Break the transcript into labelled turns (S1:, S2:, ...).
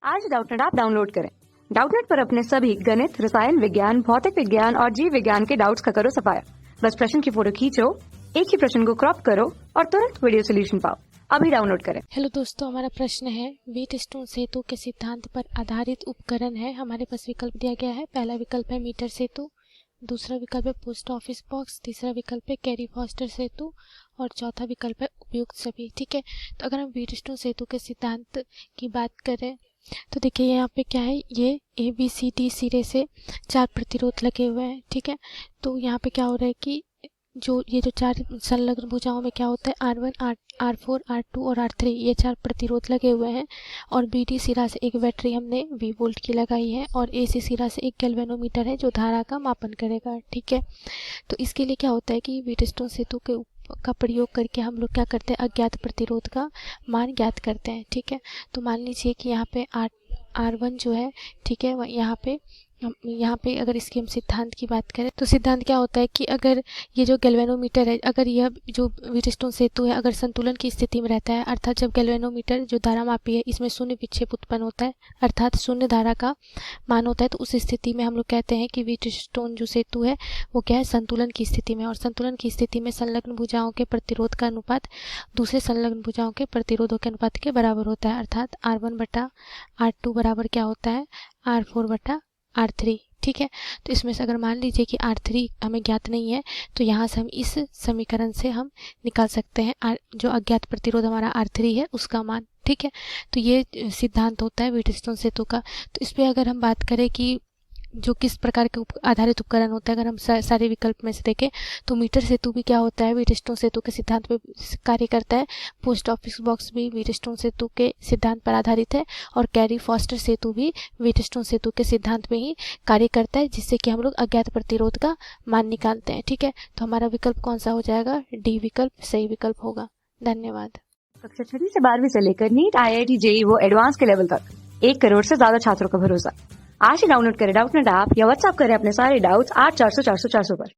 S1: आज Doubtnut app download करें। Doubtnut पर अपने सभी गणित, रसायन विज्ञान, भौतिक विज्ञान और जीव विज्ञान के डाउट्स का करो सफाया। बस प्रश्न की फोटो खींचो, एक ही प्रश्न को क्रॉप करो और तुरंत वीडियो सोल्यूशन पाओ। अभी डाउनलोड करें।
S2: हेलो दोस्तों, हमारा प्रश्न है व्हीटस्टोन सेतु के सिद्धांत पर आधारित उपकरण है। हमारे पास विकल्प दिया गया है। पहला विकल्प है मीटर सेतु, दूसरा विकल्प है पोस्ट ऑफिस बॉक्स, तीसरा विकल्प है कैरी फॉस्टर सेतु और चौथा विकल्प है उपयुक्त सभी। ठीक है, तो अगर हम व्हीटस्टोन सेतु के सिद्धांत की बात करें तो देखिए यहाँ पे क्या है, ये ABCD सिरे से 4 प्रतिरोध लगे हुए हैं। ठीक है, तो यहाँ पे क्या हो रहा है कि ये जो 4 संलग्न भुजाओं में क्या होता है, R1, R4, R2 और R3 ये 4 प्रतिरोध लगे हुए हैं और BD सिरा से एक बैटरी हमने V वोल्ट की लगाई है और AC सिरा से एक गैल्वेनोमीटर है जो धारा का मापन करेगा। ठीक है, तो इसके लिए क्या होता है कि व्हीटस्टोन सेतु का प्रयोग करके हम लोग क्या करते हैं, अज्ञात प्रतिरोध का मान ज्ञात करते हैं। ठीक है, तो मान लीजिए कि यहाँ पे R1 जो है, ठीक है, यहाँ पे अगर इसकी हम सिद्धांत की बात करें तो सिद्धांत क्या होता है कि अगर ये जो गैल्वेनोमीटर है, अगर यह जो व्हीटस्टोन सेतु है अगर संतुलन की स्थिति में रहता है, अर्थात जब गैल्वेनोमीटर जो धारा मापी है इसमें शून्य विक्षेप उत्पन्न होता है, अर्थात शून्य धारा का मान होता है, तो उस स्थिति में हम लोग कहते हैं कि व्हीटस्टोन जो सेतु है वो क्या है, संतुलन की स्थिति में। और संतुलन की स्थिति में संलग्न भुजाओं के प्रतिरोध का अनुपात दूसरे संलग्न भुजाओं के प्रतिरोधों के अनुपात के बराबर होता है, अर्थात R1/R2 बराबर क्या होता है, R4/R3। ठीक है, तो इसमें से अगर मान लीजिए कि R3 हमें ज्ञात नहीं है तो यहाँ से हम इस समीकरण से हम निकाल सकते हैं जो अज्ञात प्रतिरोध हमारा R3 है उसका मान। ठीक है, तो ये सिद्धांत होता है व्हीटस्टोन सेतु का। तो इस पे अगर हम बात करें कि जो किस प्रकार के आधारित उपकरण होता है, अगर हम सारे विकल्प में से देखें तो मीटर सेतु भी क्या होता है, व्हीटस्टोन सेतु के सिद्धांत पे कार्य करता है। पोस्ट ऑफिस बॉक्स भी व्हीटस्टोन सेतु के सिद्धांत पर आधारित है और कैरी फॉस्टर सेतु भी व्हीटस्टोन सेतु के सिद्धांत पे ही कार्य करता है, जिससे कि हम लोग अज्ञात प्रतिरोध का मान निकालते हैं। ठीक है, तो हमारा विकल्प कौन सा हो जाएगा, डी विकल्प सही विकल्प होगा। धन्यवाद।
S1: कक्षा 6 से 12वीं से लेकर नीट, IIT, JEE वो एडवांस के लेवल तक 1 करोड़ से ज्यादा छात्रों का भरोसा। आज ही डाउनलोड करें डाउटनेट ऐप या व्हाट्सएप करें अपने सारे डाउट्स 8400 400 400 पर।